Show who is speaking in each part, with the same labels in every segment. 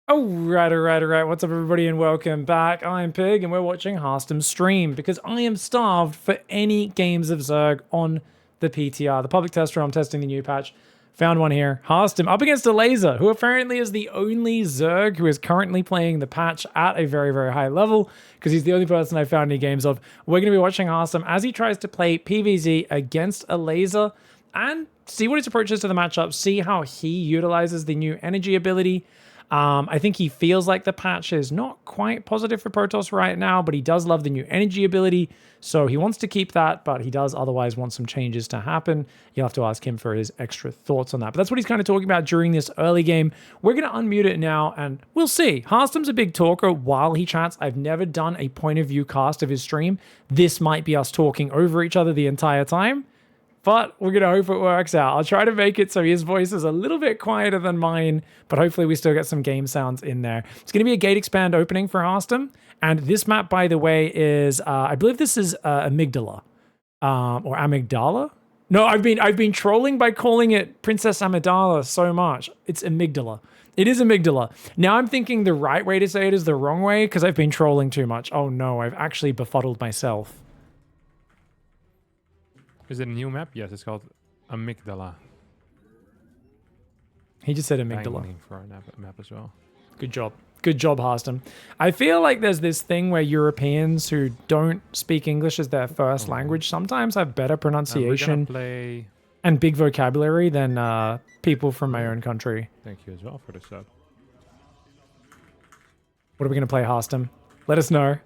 Speaker 1: Alright. What's up, everybody, and welcome back. I'm Pig, and we're watching Harstem stream because I am starved for any games of Zerg on the PTR. The public tester, I'm testing the new patch. Found one here. Harstem up against Elazer, who apparently is the only Zerg who is currently playing the patch at a very, very high level because he's the only person I found any games of. We're going to be watching Harstem as he tries to play PvZ against Elazer and see what his approach is to the matchup, see how he utilizes the new energy ability. I think he feels like the patch is not quite positive for Protoss right now, but he does love the new energy ability, so he wants to keep that, but he does otherwise want some changes to happen. You'll have to ask him for his extra thoughts on that. But that's what he's kind of talking about during this early game. We're going to unmute it now, and we'll see. Harstem's a big talker while he chats. I've never done a point of view cast of his stream. This might be us talking over each other the entire time, but we're going to hope it works out. I'll try to make it so his voice is a little bit quieter than mine, but hopefully we still get some game sounds in there. It's going to be a gate expand opening for Harstem. And this map, by the way, is, I believe this is Amygdala. Or Amygdala? No, I've been trolling by calling it Princess Amygdala so much. It's Amygdala. It is Amygdala. Now I'm thinking the right way to say it is the wrong way because I've been trolling too much. Oh no, I've actually befuddled myself.
Speaker 2: Is it a new map? Yes, it's called Amygdala.
Speaker 1: He just said Amygdala.
Speaker 2: For our map as well.
Speaker 1: Good job. Good job, Harstem. I feel like there's this thing where Europeans who don't speak English as their first language sometimes have better pronunciation and big vocabulary than people from my own country.
Speaker 2: Thank you as well for the sub.
Speaker 1: What are we going to play, Harstem? Let us know.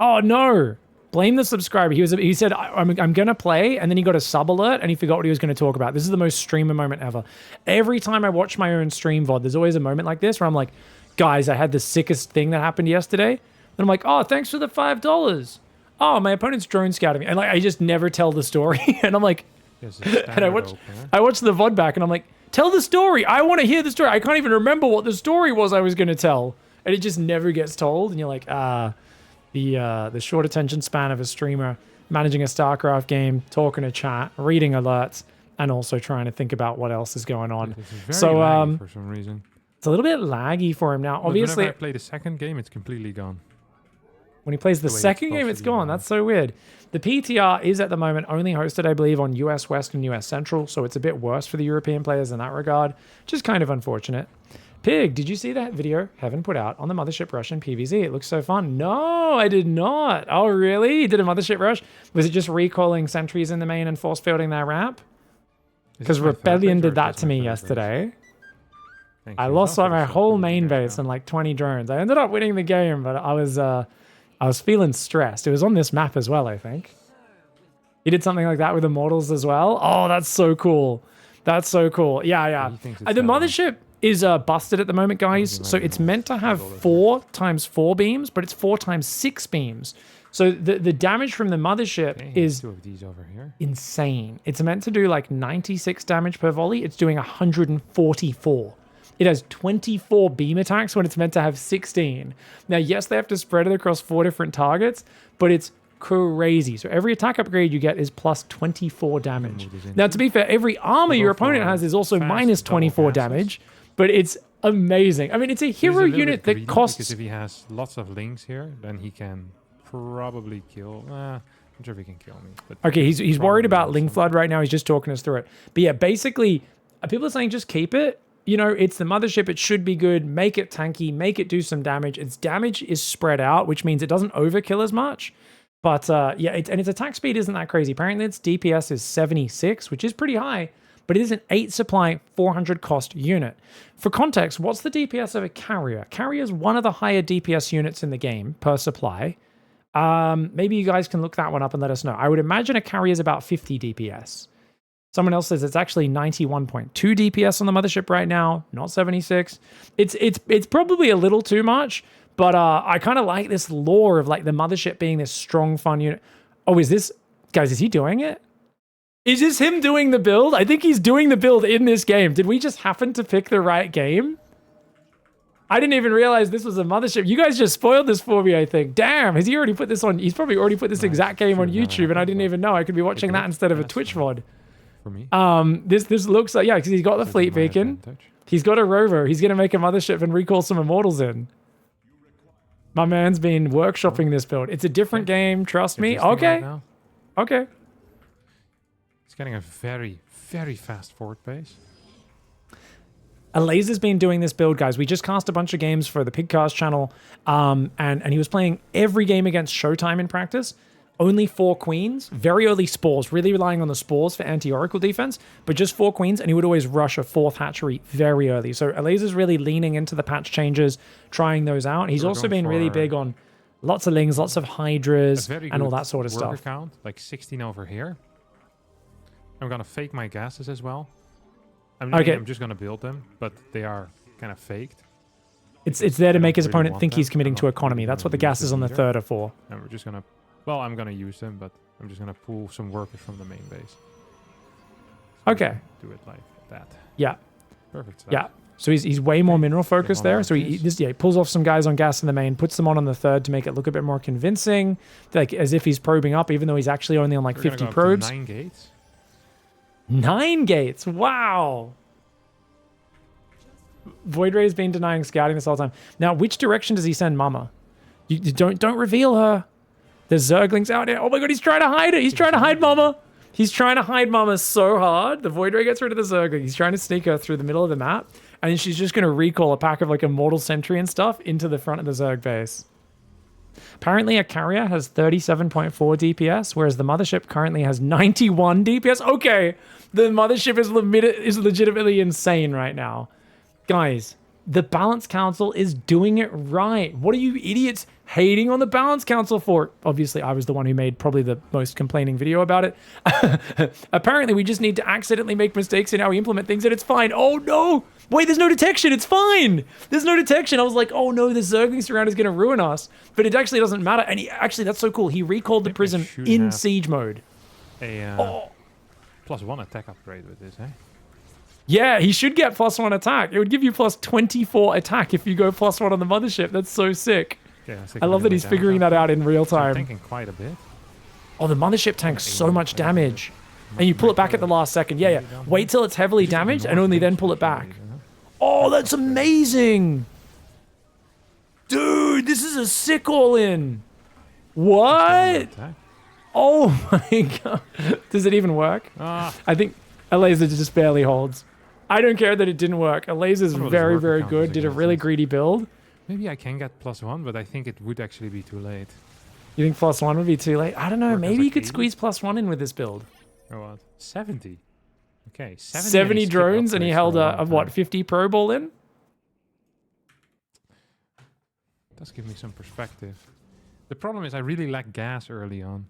Speaker 1: Oh, no. Blame the subscriber. He said, I'm going to play, and then he got a sub alert, and he forgot what he was going to talk about. This is the most streamer moment ever. Every time I watch my own stream VOD, there's always a moment like this where I'm like, guys, I had the sickest thing that happened yesterday. And I'm like, oh, thanks for the $5. Oh, my opponent's drone scouting me. And like, I just never tell the story. And I'm like, and I watch the VOD back, and I'm like, tell the story. I want to hear the story. I can't even remember what the story was I was going to tell. And it just never gets told. And you're like, the short attention span of a streamer managing a StarCraft game, talking to chat, reading alerts, and also trying to think about what else is going on.
Speaker 2: So for some reason,
Speaker 1: it's a little bit laggy for him now. Obviously,
Speaker 2: whenever I play the second game, it's completely gone.
Speaker 1: When he plays the second game, it's gone. That's so weird. The PTR is at the moment only hosted, I believe, on US West and US Central, so it's a bit worse for the European players in that regard, which is kind of unfortunate. Pig, did you see that video Heaven put out on the Mothership Rush in PvZ? It looks so fun. No, I did not. Oh, really? You did a Mothership Rush? Was it just recalling sentries in the main and force fielding their ramp? Because Rebellion did that to me yesterday. I lost like my whole main base and like 20 drones. I ended up winning the game, but I was feeling stressed. It was on this map as well, I think. He did something like that with Immortals as well. Oh, that's so cool. That's so cool. Yeah. The Mothership is busted at the moment, guys. So it's meant to have 4 times 4 beams, but it's 4 times 6 beams. So the damage from the Mothership is
Speaker 2: 2 of these over here.
Speaker 1: Insane. It's meant to do like 96 damage per volley. It's doing 144. It has 24 beam attacks when it's meant to have 16. Now, yes, they have to spread it across 4 different targets, but it's crazy. So every attack upgrade you get is plus 24 damage. Now, to be fair, every armor your opponent has is also minus 24 damage. But it's amazing. I mean, it's a hero unit that costs...
Speaker 2: Because if he has lots of links here, then he can probably kill... I'm sure if he can kill me. But
Speaker 1: okay, he's worried about Link Flood right now. He's just talking us through it. But yeah, basically, people are saying just keep it. You know, it's the Mothership. It should be good. Make it tanky. Make it do some damage. Its damage is spread out, which means it doesn't overkill as much. But yeah, and its attack speed isn't that crazy. Apparently, its DPS is 76, which is pretty high. But it is an 8 supply, 400 cost unit. For context, what's the DPS of a carrier? Carrier is one of the higher DPS units in the game per supply. Maybe you guys can look that one up and let us know. I would imagine a carrier is about 50 DPS. Someone else says it's actually 91.2 DPS on the Mothership right now, not 76. It's probably a little too much, but I kind of like this lore of like the Mothership being this strong, fun unit. Oh, is this... Guys, is he doing it? Is this him doing the build? I think he's doing the build in this game. Did we just happen to pick the right game? I didn't even realize this was a Mothership. You guys just spoiled this for me, I think. Damn, has he already put this on? He's probably already put this exact game on YouTube, and I didn't even know. I could be watching that instead of a Twitch VOD.
Speaker 2: For me?
Speaker 1: This looks like, yeah, because he's got the fleet beacon. He's got a rover. He's going to make a mothership and recall some immortals in. My man's been workshopping this build. It's a different game. Trust me. Okay.
Speaker 2: Right
Speaker 1: Okay.
Speaker 2: It's getting a very, very fast forward pace.
Speaker 1: Elazer's been doing this build, guys. We just cast a bunch of games for the Pigcast channel, and he was playing every game against Showtime in practice. Only 4 queens, very early spores, really relying on the spores for anti-oracle defense, but just 4 queens, and he would always rush a 4th hatchery very early. So Elazer's really leaning into the patch changes, trying those out. He's also been really big on lots of lings, lots of hydras, and all that sort of stuff.
Speaker 2: Count, like 16 over here. I'm gonna fake my gases as well. I'm just gonna build them, but they are kind of faked.
Speaker 1: It's there to make his opponent think he's committing to economy. That's what the gases on the 3rd are for.
Speaker 2: And we're just gonna... Well, I'm gonna use them, but I'm just gonna pull some workers from the main base. So
Speaker 1: okay.
Speaker 2: Do it like that.
Speaker 1: Yeah.
Speaker 2: Perfect. Stuff.
Speaker 1: Yeah. So he's way more mineral focused there. So he pulls off some guys on gas in the main, puts them on the 3rd to make it look a bit more convincing, like as if he's probing up, even though he's actually only on like 50 probes.
Speaker 2: 9 gates.
Speaker 1: 9 gates. Wow. Void Ray's been denying scouting this whole time. Now, which direction does he send Mama? You don't reveal her. There's Zerglings out there. Oh my god, he's trying to hide it. He's trying to hide Mama. He's trying to hide Mama so hard. The Void Ray gets rid of the Zergling. He's trying to sneak her through the middle of the map. And then she's just going to recall a pack of like Immortal Sentry and stuff into the front of the Zerg base. Apparently a carrier has 37.4 DPS, whereas the Mothership currently has 91 DPS. Okay, the Mothership is legitimately insane right now. Guys, the Balance Council is doing it right. What are you idiots hating on the Balance Council for? Obviously, I was the one who made probably the most complaining video about it. Apparently, we just need to accidentally make mistakes in how we implement things, and it's fine. Oh, no. Wait, there's no detection. It's fine. There's no detection. I was like, oh, no, the Zerglings around is going to ruin us. But it actually doesn't matter. And actually, that's so cool. He recalled the Prism in siege mode.
Speaker 2: A +1 attack upgrade with this, eh?
Speaker 1: Yeah, he should get +1 attack. It would give you plus 24 attack if you go +1 on the Mothership. That's so sick. Yeah, I love that he's figuring that out in real time.
Speaker 2: Tanking quite a bit.
Speaker 1: Oh, the Mothership tanks so much damage. And you pull it back at the last second. Yeah. Wait till it's heavily damaged and only then pull it back. Oh, that's amazing. Dude, this is a sick all-in. What? Oh my god. Does it even work? I think Elazer just barely holds. I don't care that it didn't work. Elazer's very, very good. Did a really greedy build.
Speaker 2: Maybe I can get +1, but I think it would actually be too late.
Speaker 1: You think +1 would be too late? I don't know. Maybe you could squeeze +1 in with this build.
Speaker 2: Or what? 70. Okay,
Speaker 1: 70 drones, and he held a what, 50 probe all in?
Speaker 2: Does give me some perspective. The problem is I really lack gas early on.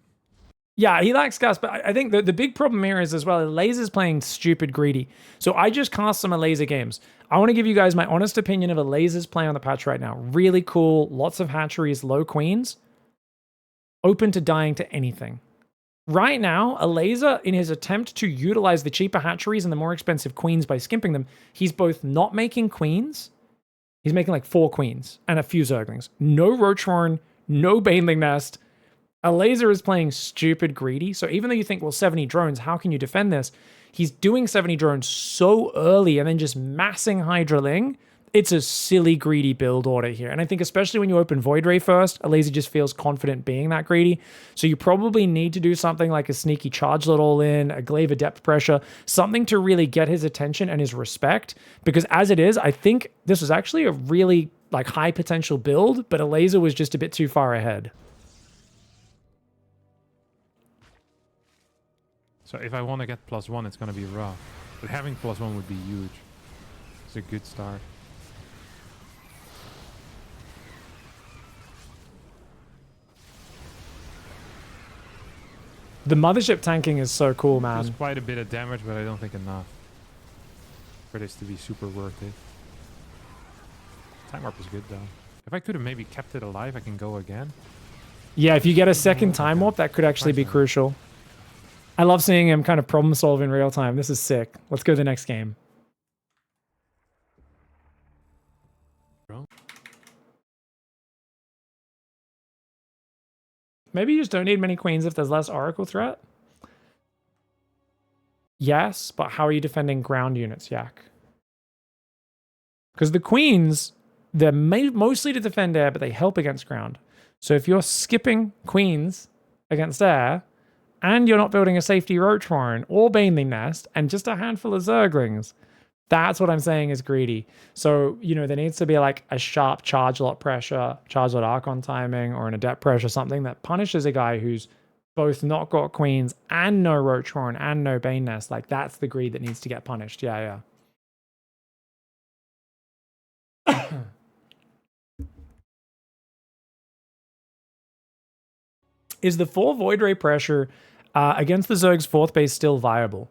Speaker 1: Yeah, he lacks gas, but I think the big problem here is as well, Elazer's playing stupid greedy. So I just cast some Elazer games. I want to give you guys my honest opinion of Elazer's play on the patch right now. Really cool, lots of hatcheries, low queens. Open to dying to anything. Right now, Elazer, in his attempt to utilize the cheaper hatcheries and the more expensive queens by skimping them, he's both not making queens, he's making like 4 queens and a few Zerglings. No Roachhorn, no Baneling Nest. Elazer is playing stupid greedy. So even though you think, well, 70 drones, how can you defend this? He's doing 70 drones so early and then just massing Hydraling. It's a silly greedy build order here. And I think especially when you open Void Ray first, Elazer just feels confident being that greedy. So you probably need to do something like a sneaky charge load all in, a glaive of depth pressure, something to really get his attention and his respect. Because as it is, I think this was actually a really like high potential build, but Elazer was just a bit too far ahead.
Speaker 2: So if I want to get +1, it's going to be rough. But having +1 would be huge. It's a good start.
Speaker 1: The Mothership tanking is so cool, man.
Speaker 2: There's quite a bit of damage, but I don't think enough for this to be super worth it. Time warp is good, though. If I could have maybe kept it alive, I can go again.
Speaker 1: Yeah, if you get a second time warp, that could actually be crucial. I love seeing him kind of problem solve in real time. This is sick. Let's go to the next game. Maybe you just don't need many queens if there's less Oracle threat. Yes, but how are you defending ground units, Yak? Because the queens, they're mostly to defend air, but they help against ground. So if you're skipping queens against air, and you're not building a safety roach warren or baneling nest, and just a handful of zerglings, that's what I'm saying is greedy. So, you know, there needs to be like a sharp charge lot pressure, charge lot archon timing, or an adept pressure, something that punishes a guy who's both not got queens and no roach warren and no bane nest. Like, that's the greed that needs to get punished. Yeah. Is the 4 Void Ray pressure against the Zerg's 4th base still viable?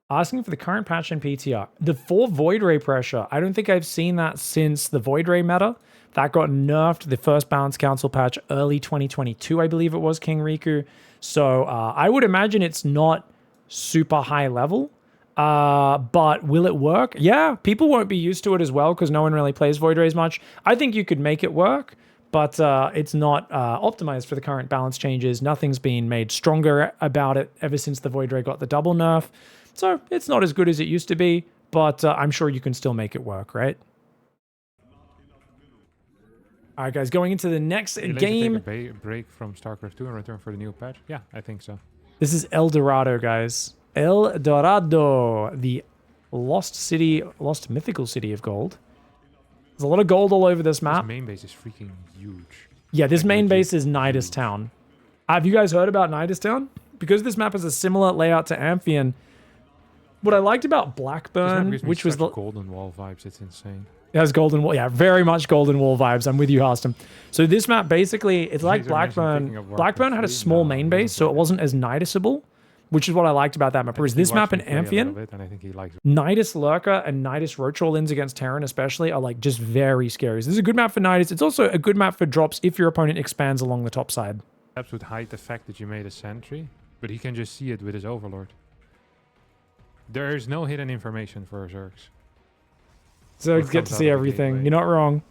Speaker 1: Asking for the current patch in PTR. The 4 Void Ray pressure, I don't think I've seen that since the Void Ray meta. That got nerfed the first Balance Council patch early 2022, I believe it was, King Riku. So I would imagine it's not super high level. But will it work? Yeah, people won't be used to it as well because no one really plays Void Rays much. I think you could make it work, but it's not optimized for the current balance changes. Nothing's been made stronger about it ever since the Void Ray got the double nerf. So it's not as good as it used to be, but I'm sure you can still make it work, right? All right, guys, going into the next game.
Speaker 2: Take a break from StarCraft 2 and return for the new patch? Yeah, I think so.
Speaker 1: This is El Dorado, guys. El Dorado, the lost mythical city of gold. There's a lot of gold all over this map.
Speaker 2: This main base is freaking huge.
Speaker 1: Yeah, this main base is Nidus Town. Have you guys heard about Nidus Town? Because this map has a similar layout to Amphion. What I liked about Blackburn, which was the
Speaker 2: golden wall vibes, it's insane.
Speaker 1: It has golden wall, yeah, very much golden wall vibes. I'm with you, Harstem. So this map basically, it's like Blackburn. Blackburn had a small main base, so it wasn't as Nidusable, which is what I liked about that map. Whereas this map in Amphion, Nidus Lurker and Nidus Roach All-Ins against Terran especially are like just very scary. So this is a good map for Nidus. It's also a good map for drops if your opponent expands along the top side.
Speaker 2: Perhaps would hide the fact that you made a sentry, but he can just see it with his Overlord. There is no hidden information for Zergs.
Speaker 1: Zergs get to see everything. You're not wrong.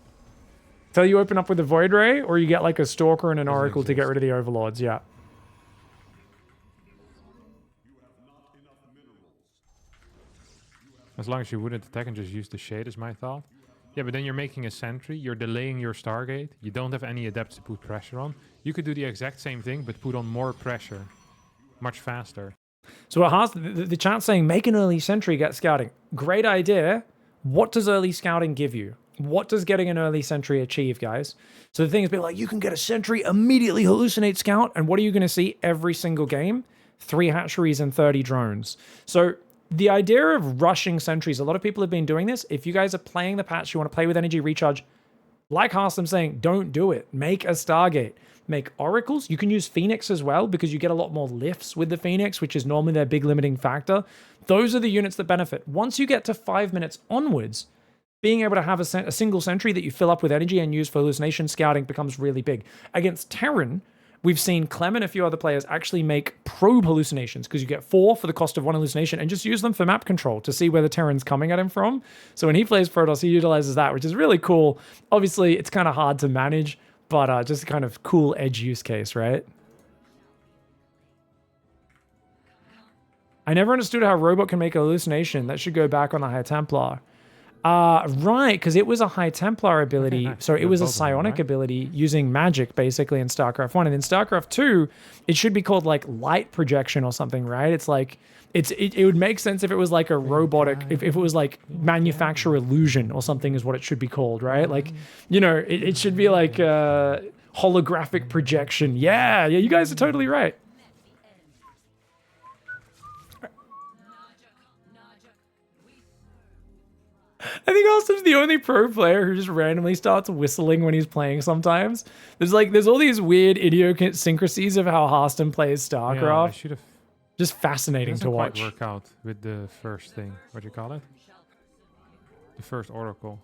Speaker 1: Till you open up with a Void Ray, or you get like a Stalker and an Oracle to get rid of the Overlords, yeah.
Speaker 2: As long as you wouldn't attack and just use the shade is my thought. Yeah, but then you're making a sentry, you're delaying your Stargate, you don't have any adepts to put pressure on. You could do the exact same thing, but put on more pressure. Much faster.
Speaker 1: So the chat's saying, make an early sentry, get scouting. Great idea. What does early scouting give you? What does getting an early sentry achieve, guys? So the thing is, be like, you can get a sentry, immediately hallucinate scout, and what are you going to see every single game? 3 hatcheries and 30 drones. So the idea of rushing sentries, a lot of people have been doing this. If you guys are playing the patch, you want to play with energy recharge, like Harstem saying, don't do it. Make a Stargate. Make oracles. You can use Phoenix as well because you get a lot more lifts with the Phoenix, which is normally their big limiting factor. Those are the units that benefit. Once you get to 5 minutes onwards, being able to have a single sentry that you fill up with energy and use for hallucination scouting becomes really big. Against Terran, we've seen Clem and a few other players actually make probe hallucinations because you get 4 for the cost of 1 hallucination and just use them for map control to see where the Terran's coming at him from. So when he plays Protoss, he utilizes that, which is really cool. Obviously, it's kind of hard to manage, but just a kind of cool edge use case, right? I never understood how Robot can make a hallucination. That should go back on the High Templar. Right, because it was a High Templar ability. So it was a psionic ability using magic, basically, in StarCraft 1. And in StarCraft 2, it should be called, like, light projection or something, right? It's like, it would make sense if it was, like, a robotic, if it was, like, manufacture illusion or something is what it should be called, right? Like, you know, it should be, like, holographic projection. Yeah, you guys are totally right. I think Harstem's the only pro player who just randomly starts whistling when he's playing sometimes. There's all these weird idiosyncrasies of how Harstem plays StarCraft. Yeah, I should have. Just fascinating to watch.
Speaker 2: It doesn't quite work out with the first thing. What do you call it? The first Oracle.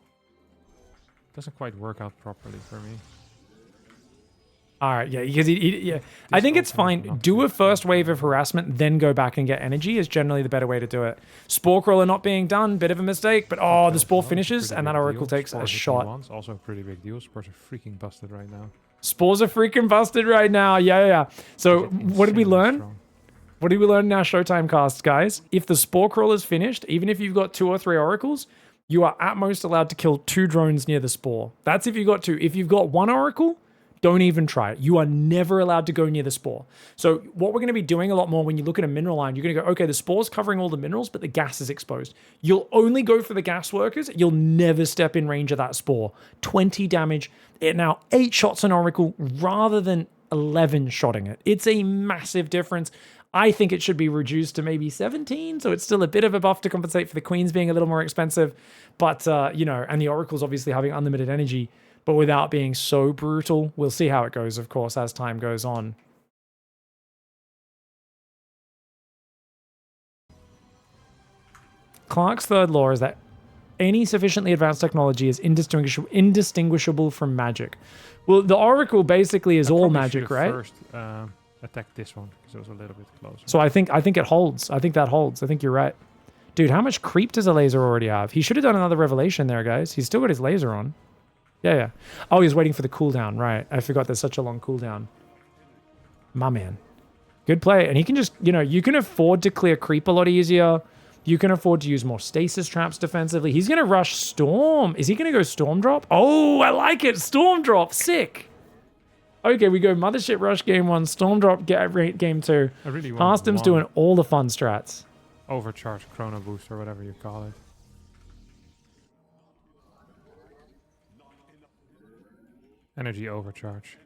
Speaker 2: It doesn't quite work out properly for me.
Speaker 1: All right, yeah, because yeah. I think it's fine. Do a first wave of harassment, then go back and get energy is generally the better way to do it. Spore Crawler not being done, bit of a mistake, but oh, the Spore finishes, and that Oracle takes a shot.
Speaker 2: Also a pretty big deal. Spores are freaking busted right now.
Speaker 1: Spores are freaking busted right now, yeah. So what did we learn? What did we learn in our Showtime cast, guys? If the Spore Crawler is finished, even if you've got 2 or 3 Oracles, You are at most allowed to kill 2 drones near the spore. That's if you've got 2. If you've got 1 Oracle, don't even try it. You are never allowed to go near the spore. So what we're going to be doing a lot more when you look at a mineral line, you're going to go, okay, the spore's covering all the minerals, but the gas is exposed. You'll only go for the gas workers. You'll never step in range of that spore. 20 damage. It now 8 shots an Oracle rather than 11 shotting it. It's a massive difference. I think it should be reduced to maybe 17, so it's still a bit of a buff to compensate for the queens being a little more expensive. But, you know, and the Oracles obviously having unlimited energy, but without being so brutal. We'll see how it goes, of course, as time goes on. Clark's third law is that any sufficiently advanced technology is indistinguishable from magic. Well, the Oracle basically is all magic, right?
Speaker 2: First, attack this one because it was a little bit closer.
Speaker 1: So I think it holds. I think that holds. I think you're right. Dude, how much creep does Elazer already have? He should have done another revelation there, guys. He's still got his laser on. Yeah. Oh, he's waiting for the cooldown. Right. I forgot there's such a long cooldown. My man. Good play. And he can just, you know, you can afford to clear creep a lot easier. You can afford to use more stasis traps defensively. He's going to rush Storm. Is he going to go Storm Drop? Oh, I like it. Storm Drop. Sick. Okay, we go Mothership Rush game 1, Storm Drop game 2.
Speaker 2: I really want
Speaker 1: Harstem's doing all the fun strats.
Speaker 2: Overcharge Chrono Boost or whatever you call it. Energy overcharge.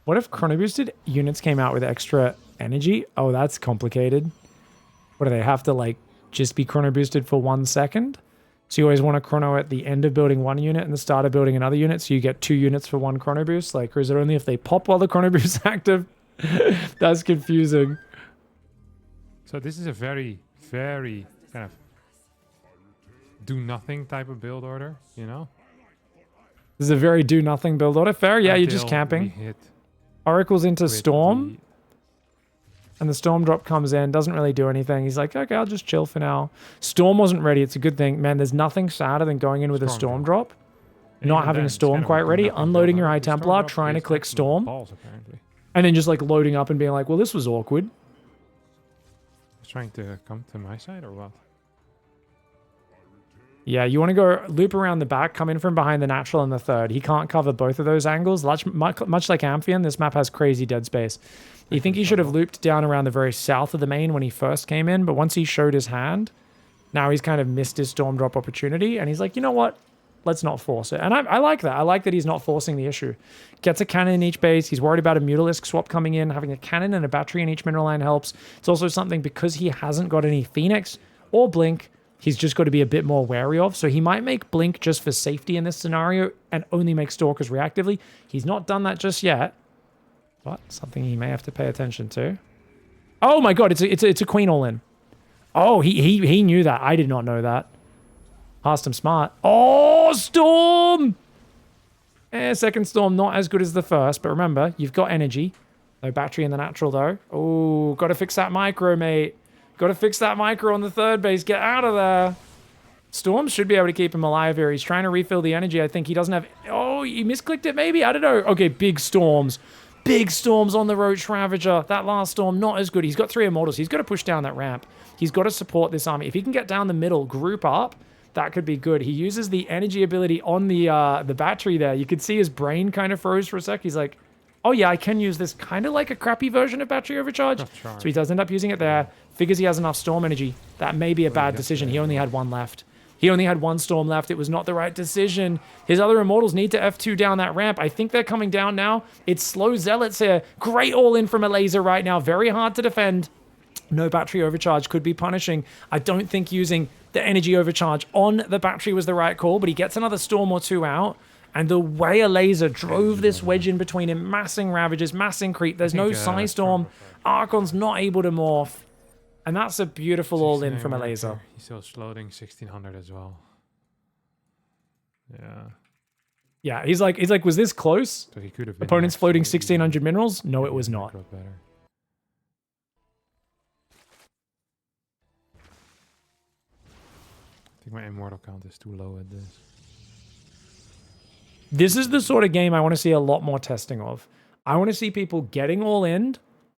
Speaker 1: What if chrono boosted units came out with extra energy? Oh, that's complicated. What do they have to like just be chrono boosted for 1 second? So you always want a chrono at the end of building 1 unit and the start of building another unit, so you get 2 units for 1 chrono boost? Like, or is it only if they pop while the chrono boost is active? That's confusing.
Speaker 2: So this is a very, very kind of do nothing type of build order, you know?
Speaker 1: This is a very do nothing build order. Fair, yeah, you're just camping. Oracle's into Storm. And the Storm drop comes in, doesn't really do anything. He's like, okay, I'll just chill for now. Storm wasn't ready. It's a good thing. Man, there's nothing sadder than going in with a Storm drop. Not having a Storm quite ready, unloading your High Templar, trying to click Storm. And then just like loading up and being like, well, this was awkward.
Speaker 2: He's trying to come to my side or what?
Speaker 1: Yeah, you want to go loop around the back, come in from behind the natural and the third. He can't cover both of those angles. Much like Amphion, this map has crazy dead space. You think he should have looped down around the very south of the main when he first came in, but once he showed his hand, now he's kind of missed his Storm drop opportunity, and he's like, you know what? Let's not force it. And I like that. I like that he's not forcing the issue. Gets a cannon in each base. He's worried about a Mutalisk swap coming in. Having a cannon and a battery in each mineral line helps. It's also something, because he hasn't got any Phoenix or Blink, he's just got to be a bit more wary of. So he might make Blink just for safety in this scenario and only make Stalkers reactively. He's not done that just yet. But something he may have to pay attention to. Oh my god, it's a Queen all in. Oh, he knew that. I did not know that. Harstem smart. Oh, Storm! Second Storm not as good as the first, but remember, you've got energy. No battery in the natural though. Oh, got to fix that micro, mate. Got to fix that micro on the third base. Get out of there. Storm should be able to keep him alive here. He's trying to refill the energy. I think he doesn't have... Oh, he misclicked it maybe? I don't know. Okay, big storms. Big storms on the Roach Ravager. That last storm, not as good. He's got 3 Immortals. He's got to push down that ramp. He's got to support this army. If he can get down the middle, group up, that could be good. He uses the energy ability on the battery there. You could see his brain kind of froze for a sec. He's like, oh yeah, I can use this kind of like a crappy version of battery overcharge. So he does end up using it there. Figures he has enough storm energy. That may be a bad decision. He only had 1 left. He only had 1 storm left. It was not the right decision. His other Immortals need to F2 down that ramp. I think they're coming down now. It's slow Zealots here. Great all-in from Elazer right now. Very hard to defend. No battery overcharge could be punishing. I don't think using the energy overcharge on the battery was the right call, but he gets another storm or 2 out. And the way Elazer drove this wedge in between him, massing Ravages, massing Creep. There's no Psy Storm. Archon's not able to morph. And that's a beautiful all-in from Elazer.
Speaker 2: He's still loading 1600 as well. Yeah.
Speaker 1: Yeah, he's like, was this close?
Speaker 2: So he could have been
Speaker 1: Opponents floating 1600 minerals? No, it was not.
Speaker 2: Better. I think my immortal count is too low at this.
Speaker 1: This is the sort of game I want to see a lot more testing of. I want to see people getting all in,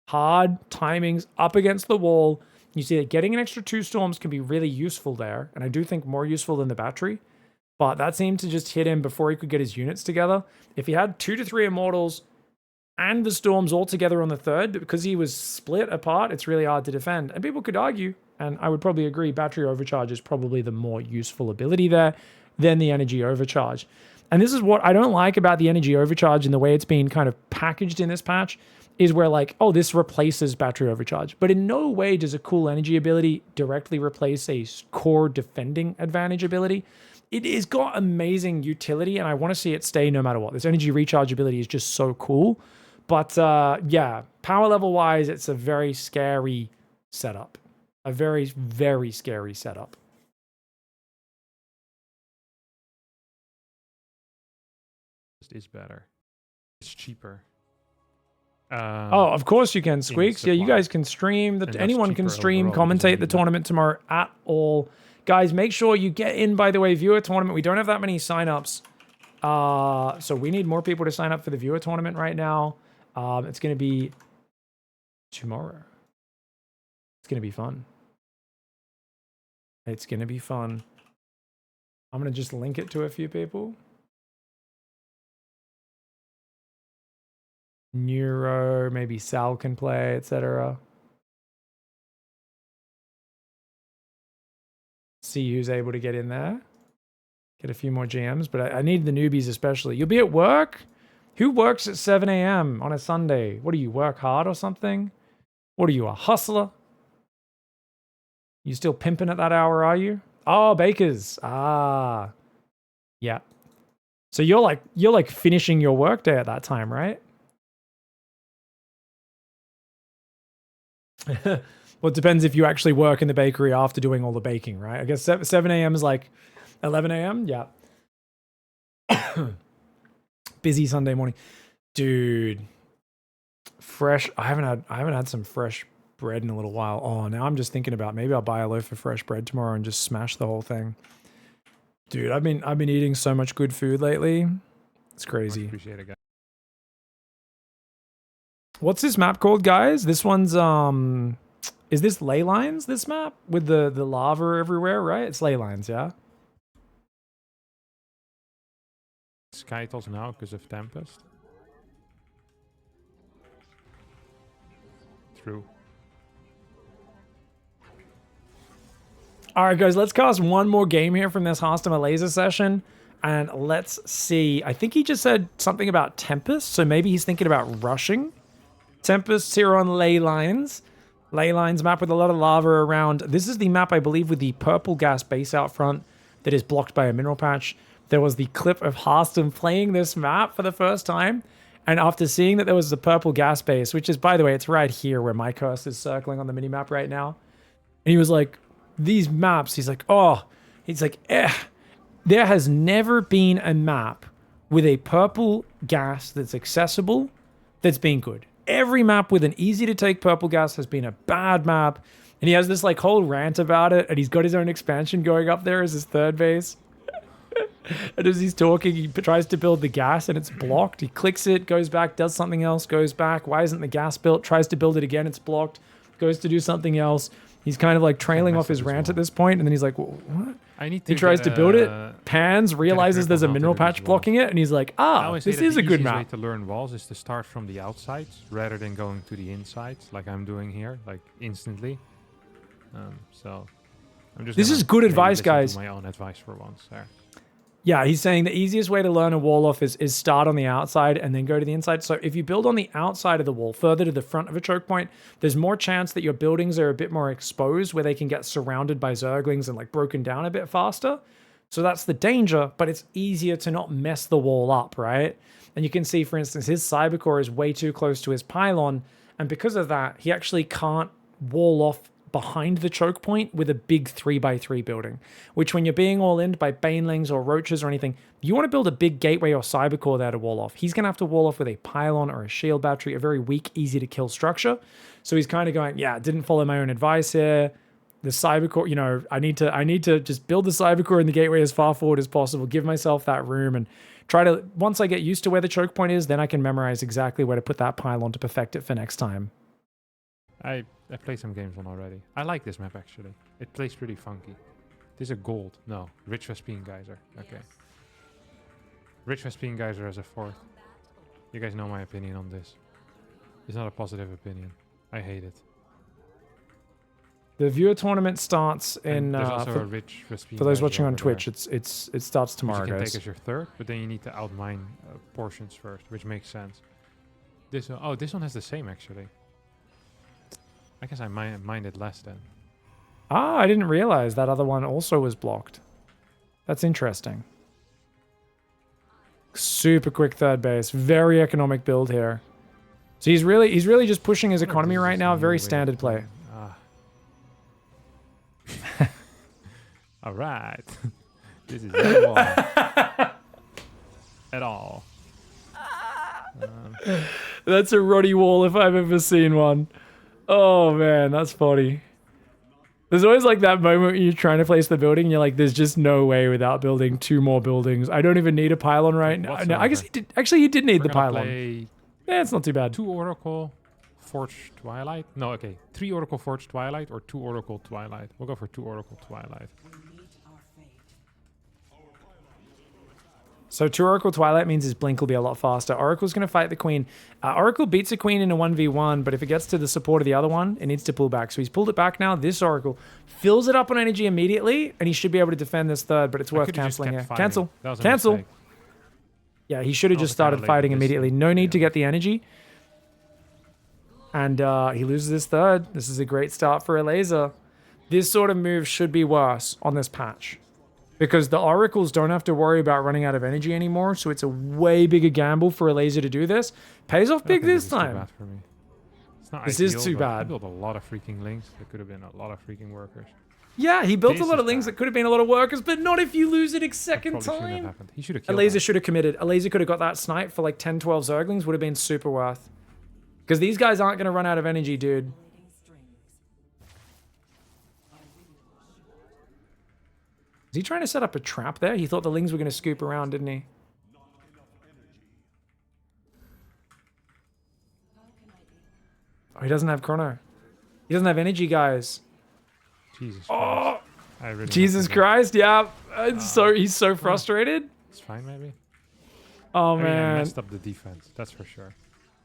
Speaker 1: hard timings, up against the wall, You see that getting an extra 2 storms can be really useful there, and I do think more useful than the battery. But that seemed to just hit him before he could get his units together. If he had 2 to 3 immortals and the storms all together on the third, but because he was split apart, it's really hard to defend. And people could argue, and I would probably agree, battery overcharge is probably the more useful ability there than the energy overcharge. And this is what I don't like about the energy overcharge and the way it's been kind of packaged in this patch, is where like, oh, this replaces battery overcharge. But in no way does a cool energy ability directly replace a core defending advantage ability. It has got amazing utility, and I want to see it stay no matter what. This energy recharge ability is just so cool. But yeah, power level wise, it's a very scary setup. A very, very scary setup.
Speaker 2: Is better. It's cheaper.
Speaker 1: Oh, of course you can, Squeaks. Yeah, you guys can stream. Anyone can stream, commentate the tournament tomorrow at all. Guys, make sure you get in, by the way, viewer tournament. We don't have that many signups. So we need more people to sign up for the viewer tournament right now. It's going to be tomorrow. It's going to be fun. It's going to be fun. I'm going to just link it to a few people. Neuro, maybe Sal can play, etc. See who's able to get in there. Get a few more GMs, but I need the newbies especially. You'll be at work? Who works at 7 a.m. on a Sunday? What do you, work hard or something? What are you, a hustler? You still pimping at that hour, are you? Oh, bakers. Ah. Yeah. So you're like finishing your work day at that time, right? Well, it depends if you actually work in the bakery after doing all the baking, right? I guess 7 a.m. is like 11 a.m. Yeah. Busy Sunday morning. Dude. Fresh. I haven't had some fresh bread in a little while. Oh, now I'm just thinking about maybe I'll buy a loaf of fresh bread tomorrow and just smash the whole thing. Dude, I've been eating so much good food lately. It's crazy.
Speaker 2: Appreciate it, guys.
Speaker 1: What's this map called, guys? This one's is this Ley Lines, this map? With the lava everywhere, right? It's Ley Lines, yeah?
Speaker 2: Skytles now because of Tempest. True.
Speaker 1: All right, guys, let's cast one more game here from this Harstem Elazer session. And let's see. I think he just said something about Tempest, so maybe he's thinking about rushing. Tempest here on Ley Lines. Ley Lines map with a lot of lava around. This is the map, I believe, with the purple gas base out front that is blocked by a mineral patch. There was the clip of Harstem playing this map for the first time. And after seeing that there was the purple gas base, which is, by the way, it's right here where my cursor is circling on the minimap right now. And he was like, these maps, he's like, there has never been a map with a purple gas that's accessible that's been good. Every map with an easy to take purple gas has been a bad map. And he has this like whole rant about it. And he's got his own expansion going up there as his third base. And as he's talking, he tries to build the gas and it's blocked. He clicks it, goes back, does something else, goes back. Why isn't the gas built? Tries to build it again, it's blocked. Goes to do something else. He's kind of like trailing off his rant at this point, and then he's like, what? He tries to build it, pans, realizes there's a mineral patch blocking it, and he's like, this is a good map.
Speaker 2: The easiest way to learn walls is to start from the outsides rather than going to the insides, like I'm doing here, like instantly. So I'm just.
Speaker 1: This is good advice, guys.
Speaker 2: My own advice for once there.
Speaker 1: Yeah, he's saying the easiest way to learn a wall off is start on the outside and then go to the inside. So if you build on the outside of the wall, further to the front of a choke point, there's more chance that your buildings are a bit more exposed where they can get surrounded by zerglings and like broken down a bit faster. So that's the danger, but it's easier to not mess the wall up, right? And you can see, for instance, his cybercore is way too close to his pylon. And because of that, he actually can't wall off behind the choke point with a big 3x3 building, which when you're being all in by banelings or roaches or anything, you want to build a big gateway or cybercore there to wall off. He's going to have to wall off with a pylon or a shield battery, a very weak, easy to kill structure. So he's kind of going, yeah, didn't follow my own advice here. The cybercore, you know, I need to just build the cybercore in the gateway as far forward as possible, give myself that room and try to, once I get used to where the choke point is, then I can memorize exactly where to put that pylon to perfect it for next time.
Speaker 2: I played some games on already. I like this map actually. It plays pretty funky. This is a gold. No, Rich Vespine Geyser. Okay. Rich Vespine Geyser as a 4th. You guys know my opinion on this. It's not a positive opinion. I hate it.
Speaker 1: The viewer tournament starts in.
Speaker 2: There's also a Rich Vespine
Speaker 1: for those
Speaker 2: Geyser
Speaker 1: watching on
Speaker 2: over
Speaker 1: Twitch,
Speaker 2: there,
Speaker 1: it starts tomorrow,
Speaker 2: which you can
Speaker 1: guys.
Speaker 2: take as your 3rd, but then you need to outmine portions first, which makes sense. This one, oh, this one has the same actually. I guess I mined it less then.
Speaker 1: Ah, I didn't realize that other one also was blocked. That's interesting. Super quick 3rd base, very economic build here. So he's really just pushing his economy right now. Very standard play.
Speaker 2: All right. This is not wall. At all.
Speaker 1: That's a Roddy wall if I've ever seen one. Oh man, that's funny. There's always like that moment when you're trying to place the building and you're like, there's just no way without building 2 more buildings. I don't even need a pylon right now. No, I guess he did. Actually, he did need the pylon. Yeah, it's not too bad.
Speaker 2: 2 Oracle Forged Twilight. No, okay. 3 Oracle Forged Twilight or 2 Oracle Twilight. We'll go for 2 Oracle Twilight.
Speaker 1: So 2 Oracle Twilight means his blink will be a lot faster. Oracle's going to fight the Queen. Oracle beats a Queen in a 1v1, but if it gets to the support of the other one, it needs to pull back. So he's pulled it back now. This Oracle fills it up on energy immediately, and he should be able to defend this 3rd, but it's worth canceling here. Cancel. Cancel.
Speaker 2: Mistake.
Speaker 1: Yeah, he should have just started fighting immediately. No need to get the energy. And he loses this 3rd. This is a great start for Elazer. This sort of move should be worse on this patch, because the Oracles don't have to worry about running out of energy anymore, so it's a way bigger gamble for Elazer to do this. Pays off big this time.
Speaker 2: Too bad for me. It's not
Speaker 1: this
Speaker 2: ideal,
Speaker 1: is too bad.
Speaker 2: He built a lot of freaking links. There could have been a lot of freaking workers.
Speaker 1: Yeah, he built a lot of links that could have been a lot of workers, but not if you lose it a second time.
Speaker 2: He should have killed
Speaker 1: Elazer should have committed. Elazer could have got that snipe for like 10, 12 Zerglings, would have been super worth. Because these guys aren't going to run out of energy, dude. Is he trying to set up a trap there? He thought the Lings were going to scoop around, didn't he? Oh, he doesn't have chrono. He doesn't have energy, guys.
Speaker 2: Jesus Christ. I really
Speaker 1: Jesus Christ, yeah. He's so frustrated.
Speaker 2: It's fine, maybe.
Speaker 1: Oh,
Speaker 2: I mean,
Speaker 1: man.
Speaker 2: I messed up the defense, that's for sure.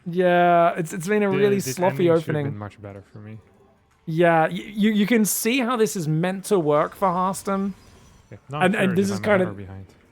Speaker 1: Yeah, it's been a really sloppy opening.
Speaker 2: Been much better for me.
Speaker 1: Yeah, you can see how this is meant to work for Harstem.
Speaker 2: Okay.
Speaker 1: And this is kind of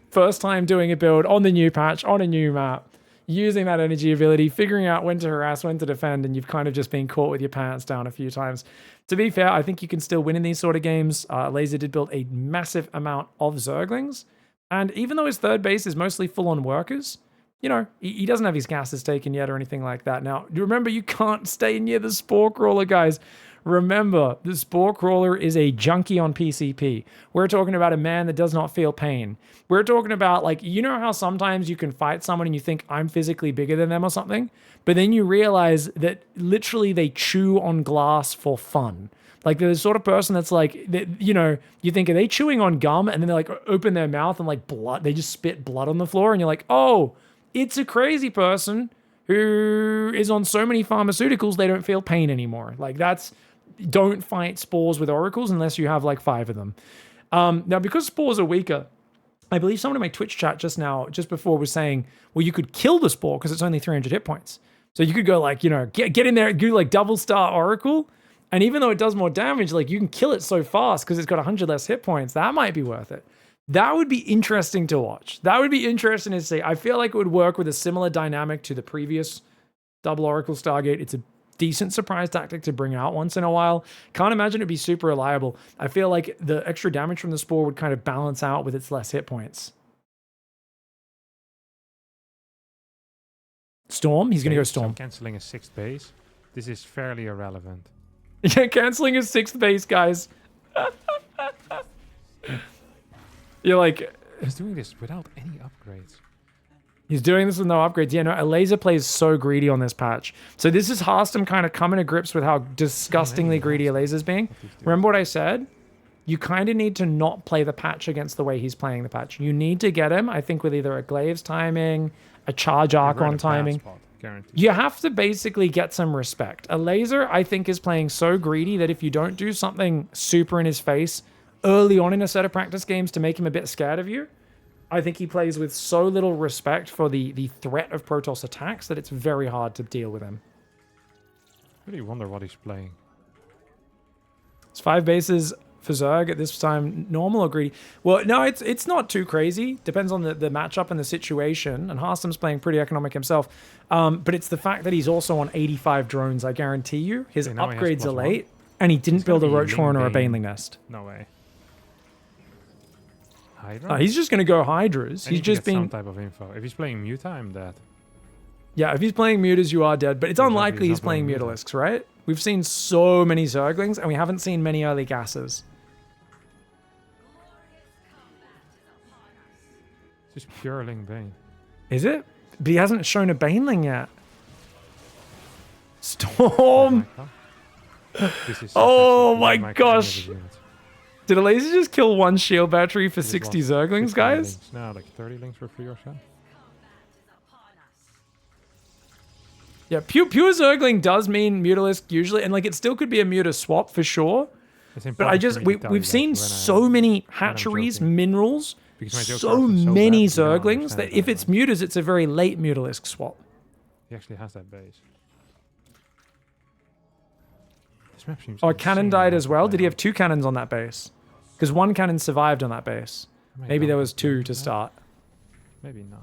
Speaker 1: first time doing a build on the new patch, on a new map, using that energy ability, figuring out when to harass, when to defend, and you've kind of just been caught with your pants down a few times. To be fair, I think you can still win in these sort of games. Elazer did build a massive amount of Zerglings, and even though his 3rd base is mostly full-on workers, you know, he doesn't have his gases taken yet or anything like that. Now, remember, you can't stay near the Spore Crawler, guys. Remember, the Spore Crawler is a junkie on PCP. We're talking about a man that does not feel pain. We're talking about, like, you know how sometimes you can fight someone and you think, I'm physically bigger than them or something? But then you realize that literally they chew on glass for fun. Like, they're the sort of person that's like, you know, you think, are they chewing on gum? And then they like open their mouth and like blood, they just spit blood on the floor. And you're like, oh, it's a crazy person who is on so many pharmaceuticals, they don't feel pain anymore. Like, don't fight spores with oracles unless you have like 5 of them. Now, because spores are weaker, I believe someone in my Twitch chat just before was saying, well, you could kill the spore because it's only 300 hit points. So you could go like, you know, get in there and do like double star oracle. And even though it does more damage, like you can kill it so fast because it's got 100 less hit points. That might be worth it. That would be interesting to watch. That would be interesting to see. I feel like it would work with a similar dynamic to the previous double oracle Stargate. It's a decent surprise tactic to bring out once in a while. Can't imagine it'd be super reliable. I feel like the extra damage from the spore would kind of balance out with its less hit points. Storm? He's going to go Storm.
Speaker 2: So cancelling a 6th base. This is fairly irrelevant.
Speaker 1: Yeah, cancelling his 6th base, guys. You're like...
Speaker 2: He's doing this without any upgrades.
Speaker 1: He's doing this with no upgrades. Yeah, no, Elazer plays so greedy on this patch. So this is Harstem kind of coming to grips with how disgustingly greedy Elazer's being. Remember what I said? You kind of need to not play the patch against the way he's playing the patch. You need to get him, I think, with either a Glaive's timing, a Charge Archon timing.
Speaker 2: Guaranteed.
Speaker 1: You have to basically get some respect. Elazer, I think, is playing so greedy that if you don't do something super in his face early on in a set of practice games to make him a bit scared of you, I think he plays with so little respect for the threat of Protoss attacks that it's very hard to deal with him.
Speaker 2: I really wonder what he's playing.
Speaker 1: It's 5 bases for Zerg at this time, normal or greedy? Well, no, it's not too crazy. Depends on the matchup and the situation. And Harstem's playing pretty economic himself. But it's the fact that he's also on 85 drones, I guarantee you. His
Speaker 2: Okay, now he has
Speaker 1: upgrades are
Speaker 2: +1.
Speaker 1: late, and he didn't build a
Speaker 2: gonna be
Speaker 1: Roach Horn or a
Speaker 2: Ling
Speaker 1: Baneling Nest.
Speaker 2: No way. Hydra?
Speaker 1: He's just going to go Hydras.
Speaker 2: I
Speaker 1: He's
Speaker 2: need to
Speaker 1: just
Speaker 2: get some
Speaker 1: being...
Speaker 2: type of info. If he's playing Muta, I'm dead.
Speaker 1: Yeah, if he's playing Mutas, you are dead. But it's
Speaker 2: Exactly,
Speaker 1: unlikely
Speaker 2: he's
Speaker 1: he's
Speaker 2: not
Speaker 1: playing
Speaker 2: playing Muta.
Speaker 1: Mutalisks, right? We've seen so many Zerglings, and we haven't seen many early gases.
Speaker 2: Just pure Ling Bane.
Speaker 1: Is it? But he hasn't shown a Baneling yet.
Speaker 2: Oh
Speaker 1: Storm!
Speaker 2: my god. This is so
Speaker 1: Oh
Speaker 2: toxic.
Speaker 1: my
Speaker 2: He might kill any of
Speaker 1: gosh.
Speaker 2: his units.
Speaker 1: Did Elazer just kill 1 shield battery for
Speaker 2: He just
Speaker 1: 60
Speaker 2: lost
Speaker 1: Zerglings,
Speaker 2: 50
Speaker 1: guys?
Speaker 2: links. No, like 30 links for free or so.
Speaker 1: Yeah, pure Zergling does mean Mutalisk usually, and like it still could be a Muta swap for sure.
Speaker 2: It's
Speaker 1: But
Speaker 2: important
Speaker 1: I
Speaker 2: for
Speaker 1: just,
Speaker 2: me to tell you
Speaker 1: we've
Speaker 2: that
Speaker 1: seen
Speaker 2: when
Speaker 1: so many
Speaker 2: I'm
Speaker 1: hatcheries,
Speaker 2: joking.
Speaker 1: minerals,
Speaker 2: Because my joke
Speaker 1: so
Speaker 2: craft is so
Speaker 1: many
Speaker 2: bad that you don't
Speaker 1: Zerglings
Speaker 2: understand
Speaker 1: that if
Speaker 2: it,
Speaker 1: it's Mutas, it's a very late Mutalisk swap.
Speaker 2: He actually has that base. This map seems
Speaker 1: Oh, a cannon
Speaker 2: insanely
Speaker 1: died
Speaker 2: hard
Speaker 1: as
Speaker 2: to
Speaker 1: well.
Speaker 2: play
Speaker 1: Did he
Speaker 2: on.
Speaker 1: have 2 cannons on that base? Because 1 cannon survived on that base. Maybe there was 2 to
Speaker 2: that.
Speaker 1: start.
Speaker 2: Maybe not.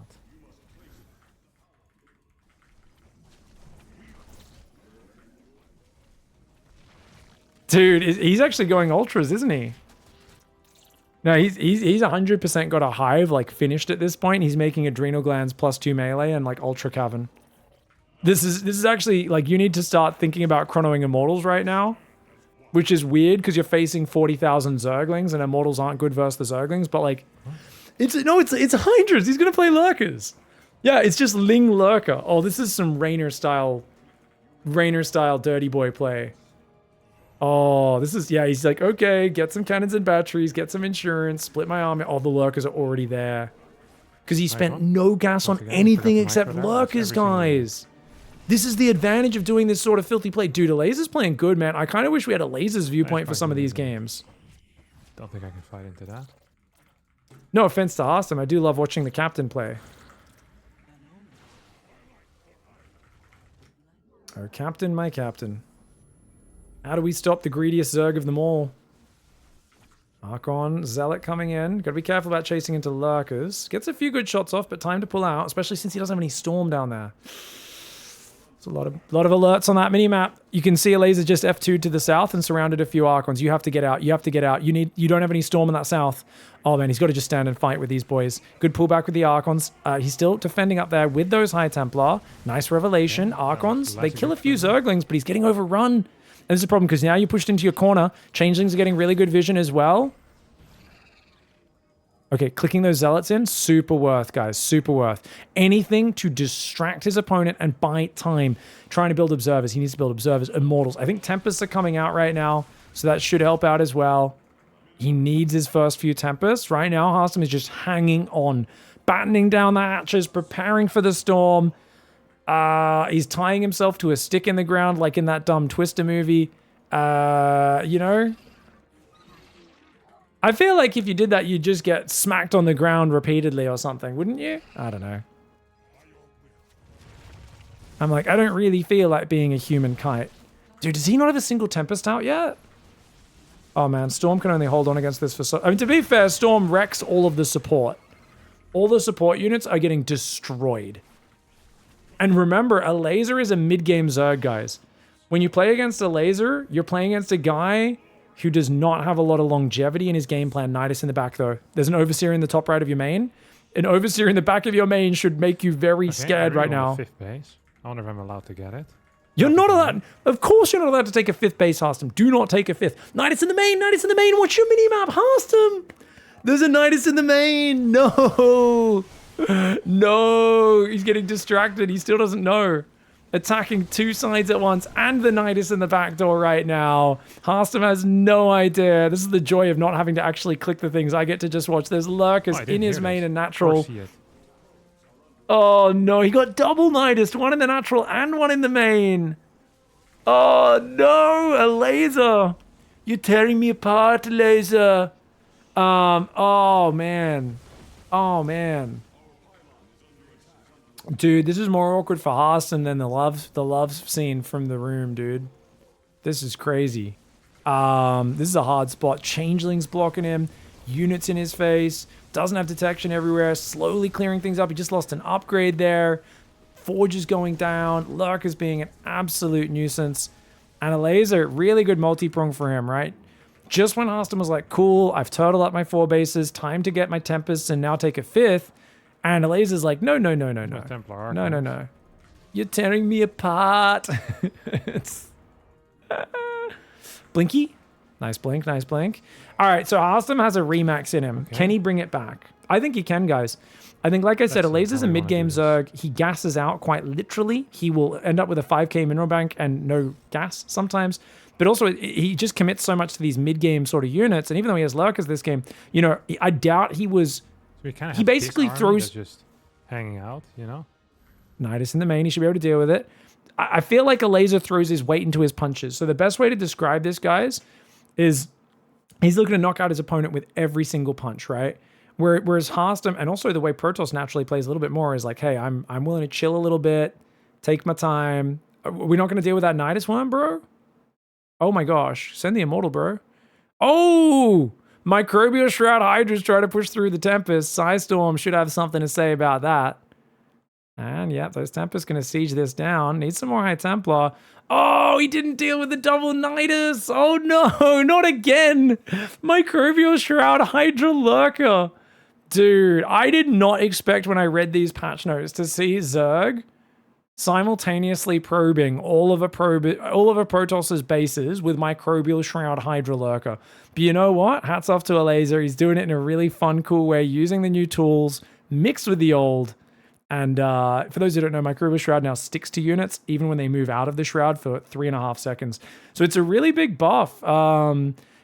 Speaker 1: Dude, he's actually going ultras, isn't he? No, he's 100% got a hive like finished at this point. He's making adrenal glands +2 melee and like ultra cavern. This is actually like you need to start thinking about chronoing immortals right now, which is weird because you're facing 40,000 Zerglings and immortals aren't good versus the Zerglings. But like, it's Hydras. He's gonna play lurkers. Yeah, it's just Ling lurker. Oh, this is some Rainer style dirty boy play. Oh, this is, yeah, he's like, okay, get some cannons and batteries, get some insurance, split my army. All the lurkers are already there. Because he spent
Speaker 2: one.
Speaker 1: no gas on
Speaker 2: Once again,
Speaker 1: anything
Speaker 2: forgot to
Speaker 1: except
Speaker 2: micro that.
Speaker 1: lurkers,
Speaker 2: That's every single one.
Speaker 1: guys. This is the advantage of doing this sort of filthy play. Dude, Elazer's playing good, man. I kind of wish we had Elazer's viewpoint for
Speaker 2: Nice
Speaker 1: some of
Speaker 2: fight,
Speaker 1: these
Speaker 2: Elazer.
Speaker 1: games.
Speaker 2: Don't think I can fight into that.
Speaker 1: No offense to Harstem, I do love watching the captain play. Oh, captain, my captain. How do we stop the greediest Zerg of them all? Archon, Zealot coming in. Gotta be careful about chasing into lurkers. Gets a few good shots off, but time to pull out, especially since he doesn't have any storm down there. There's a lot of alerts on that mini-map. You can see Elazer just F2 to the south and surrounded a few Archons. You have to get out. You have to get out. You don't have any storm in that south. Oh man, he's got to just stand and fight with these boys. Good pullback with the Archons. He's still defending up there with those High Templar. Nice revelation.
Speaker 2: Yeah,
Speaker 1: Archons,
Speaker 2: that's
Speaker 1: they kill a
Speaker 2: good
Speaker 1: few
Speaker 2: for him.
Speaker 1: Zerglings, but he's getting overrun. And this is a problem because now you're pushed into your corner. Changelings are getting really good vision as well. Okay, clicking those Zealots in, super worth, guys, super worth. Anything to distract his opponent and buy time. Trying to build Observers. He needs to build Observers, Immortals. I think Tempests are coming out right now, so that should help out as well. He needs his first few Tempests. Right now, Harstem is just hanging on, battening down the hatches, preparing for the storm. He's tying himself to a stick in the ground like in that dumb Twister movie. You know? I feel like if you did that, you'd just get smacked on the ground repeatedly or something, wouldn't you? I don't know. I'm like, I don't really feel like being a human kite. Dude, does he not have a single Tempest out yet? Oh man, Storm can only hold on against this for so... I mean, to be fair, Storm wrecks all of the support. All the support units are getting destroyed. And remember, Elazer is a mid-game Zerg, guys. When you play against Elazer, you're playing against a guy who does not have a lot of longevity in his game plan. Nidus in the back, though. There's an Overseer in the top right of your main. An Overseer in the back of your main should make you very scared right now.
Speaker 2: Fifth base. I wonder if I'm allowed to get it.
Speaker 1: You're not allowed. Of course you're not allowed to take a 5th base, Harstem. Do not take a 5th. Nidus in the main. Nidus in the main. Watch your mini-map, Harstem. There's a Nidus in the main. No. No. He's getting distracted. He still doesn't know. Attacking 2 sides at once and the Nidus in the back door right now. Harstem has no idea. This is the joy of not having to actually click the things. I get to just watch. There's lurkers
Speaker 2: Oh, I didn't
Speaker 1: in his
Speaker 2: hear
Speaker 1: main
Speaker 2: this.
Speaker 1: and
Speaker 2: Or
Speaker 1: natural.
Speaker 2: see it.
Speaker 1: Oh no, he got double Nidus, one in the natural and one in the main. Oh no, Elazer. You're tearing me apart, Elazer. Oh man. Oh man. Dude, this is more awkward for Harstem than the love scene from The Room, dude. This is crazy. This is a hard spot. Changeling's blocking him. Units in his face. Doesn't have detection everywhere. Slowly clearing things up. He just lost an upgrade there. Forge is going down. Lurk is being an absolute nuisance. And Elazer, really good multi-prong for him, right? Just when Harstem was like, cool, I've turtled up my 4 bases. Time to get my Tempests and now take a 5th. And Elazer's like, no. No. You're tearing me apart. It's... Blinky? Nice blink, nice blink. All right, so Harstem has a Remax in him. Okay. Can he bring it back? I think he can, guys. I think, like I said, Elazer's a mid-game Zerg. He gasses out quite literally. He will end up with a 5k mineral bank and no gas sometimes. But also, he just commits so much to these mid-game sort of units. And even though he has lurkers this game, you know, I doubt he was...
Speaker 2: So
Speaker 1: he basically throws...
Speaker 2: just hanging out, you know?
Speaker 1: Nidus in the main. He should be able to deal with it. I feel like Elazer throws his weight into his punches. So the best way to describe this, guys, is he's looking to knock out his opponent with every single punch, right? Whereas Harstem, and also the way Protoss naturally plays a little bit more, is like, hey, I'm willing to chill a little bit, take my time. We're not going to deal with that Nidus one, bro? Oh my gosh. Send the Immortal, bro. Oh! Microbial Shroud Hydra's trying to push through the Tempest. Psystorm should have something to say about that. And yeah, those Tempests going to siege this down. Need some more High Templar. Oh, he didn't deal with the double Nidus. Oh no, not again. Microbial Shroud Hydra Lurker. Dude, I did not expect when I read these patch notes to see Zerg simultaneously probing all of a Protoss's bases with Microbial Shroud Hydra Lurker. But you know what? Hats off to Elazer. He's doing it in a really fun, cool way, using the new tools mixed with the old. And for those who don't know, Microbial Shroud now sticks to units even when they move out of the Shroud for 3.5 seconds. So it's a really big buff.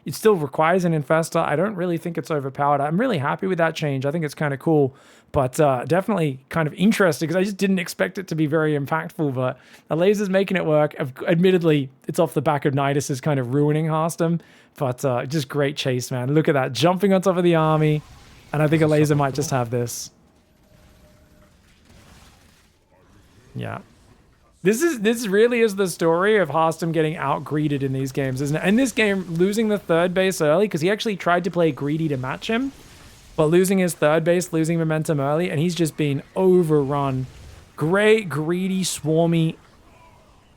Speaker 1: It still requires an Infestor. I don't really think it's overpowered. I'm really happy with that change. I think it's kind of cool, but definitely kind of interesting because I just didn't expect it to be very impactful, but Elazer's making it work. Admittedly, it's off the back of Nidus is kind of ruining Harstem, but just great chase, man. Look at that, jumping on top of the army, and I think Elazer might just have this. Yeah. This really is the story of Harstem getting out-greeded in these games, isn't it? In this game, losing the 3rd base early, because he actually tried to play greedy to match him, but losing his 3rd base, losing momentum early, and he's just been overrun. Great, greedy, swarmy,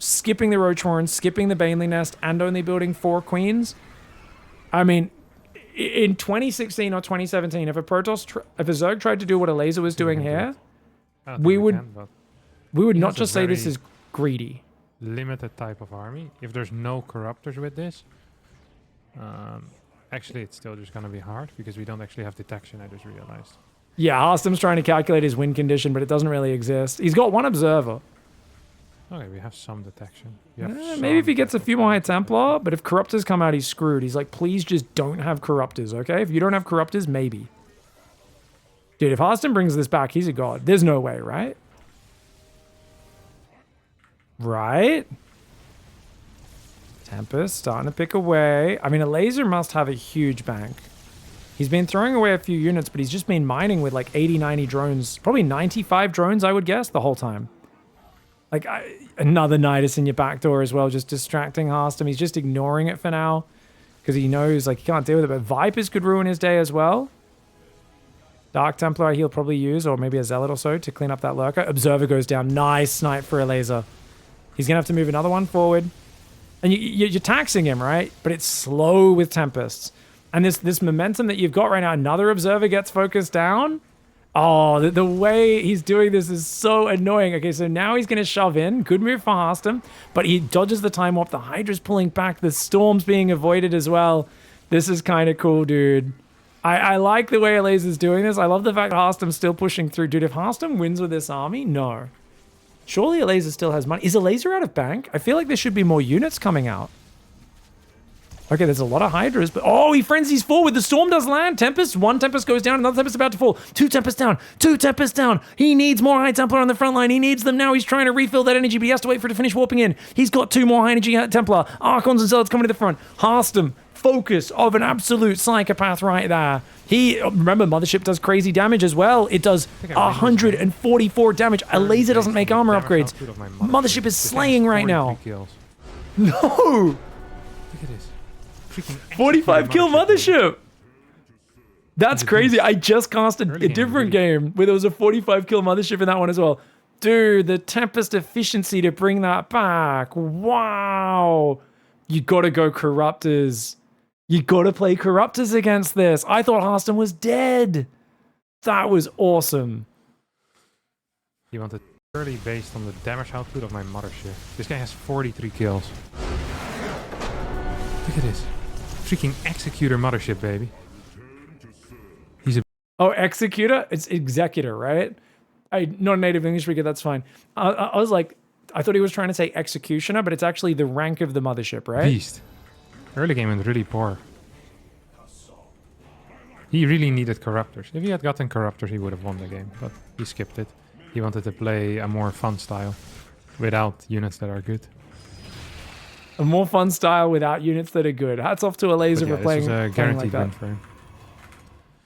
Speaker 1: skipping the Roach Horn, skipping the Baneley Nest, and only building 4 queens. I mean, in 2016 or 2017, if a Zerg tried to do what Elazer was doing here, we would not just say this is greedy.
Speaker 2: Limited type of army. If there's no corruptors with this, actually it's still just going to be hard because we don't actually have detection, I just realized.
Speaker 1: Yeah, Harstem's trying to calculate his win condition, but it doesn't really exist. He's got 1 observer.
Speaker 2: Okay, we have some detection.
Speaker 1: Maybe if he gets a few more High Templar, but if corruptors come out, he's screwed. He's like, please just don't have corruptors, okay? If you don't have corruptors, maybe. Dude, if Harstem brings this back, he's a god. There's no way, right? Right? Tempest starting to pick away. I mean, Elazer must have a huge bank. He's been throwing away a few units, but he's just been mining with like 80, 90 drones. Probably 95 drones, I would guess, the whole time. Like, another Nidus in your backdoor as well, just distracting Harstem. He's just ignoring it for now because he knows, like, he can't deal with it. But Vipers could ruin his day as well. Dark Templar he'll probably use, or maybe a Zealot or so to clean up that Lurker. Observer goes down. Nice snipe for Elazer. He's going to have to move another one forward. And you're taxing him, right? But it's slow with Tempests. And this momentum that you've got right now, another Observer gets focused down. Oh, the way he's doing this is so annoying. Okay, so now he's going to shove in. Good move for Harstem. But he dodges the Time Warp. The Hydra's pulling back. The Storm's being avoided as well. This is kind of cool, dude. I like the way Elazer's doing this. I love the fact that Harstem's still pushing through. Dude, if Harstem wins with this army, no. Surely Elazer still has money. Is Elazer out of bank? I feel like there should be more units coming out. Okay, there's a lot of Hydras, but oh, he frenzies forward. The Storm does land. Tempest, one Tempest goes down, another Tempest about to fall. Two Tempests down, two Tempests down. He needs more High Templar on the front line. He needs them now. He's trying to refill that energy, but he has to wait for it to finish warping in. He's got two more high energy Templar. Archons and Zealots coming to the front. Harstem, focus of an absolute psychopath right there. He, remember, Mothership does crazy damage as well. It does 144 damage. Elazer doesn't make armor upgrades. Mothership is slaying right now. No!
Speaker 2: Look at this.
Speaker 1: 45 kill Mothership. That's crazy. I just cast a different game where there was a 45 kill Mothership in that one as well. Dude, the Tempest efficiency to bring that back. Wow. You gotta go Corruptors. You gotta play Corruptors against this. I thought Harstem was dead. That was awesome.
Speaker 2: He wanted purely based on the damage output of my Mothership. This guy has 43 kills. Look at this. Freaking Executor Mothership, baby. He's a...
Speaker 1: Oh, Executor? It's Executor, right? Not a native English speaker, that's fine. I was like, I thought he was trying to say Executioner, but it's actually the rank of the Mothership, right?
Speaker 2: Beast. Early game went really poor. He really needed Corruptors. If he had gotten Corruptors, he would have won the game, but he skipped it. He wanted to play a more fun style without units that are good.
Speaker 1: A more fun style without units that are good. Hats off to Elazer for playing,
Speaker 2: this was a guaranteed win for him.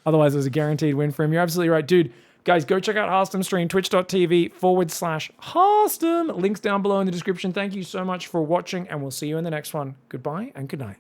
Speaker 1: Otherwise, it was a guaranteed win for him. You're absolutely right. Dude, guys, go check out Harstem stream, twitch.tv/Harstem. Links down below in the description. Thank you so much for watching, and we'll see you in the next one. Goodbye and good night.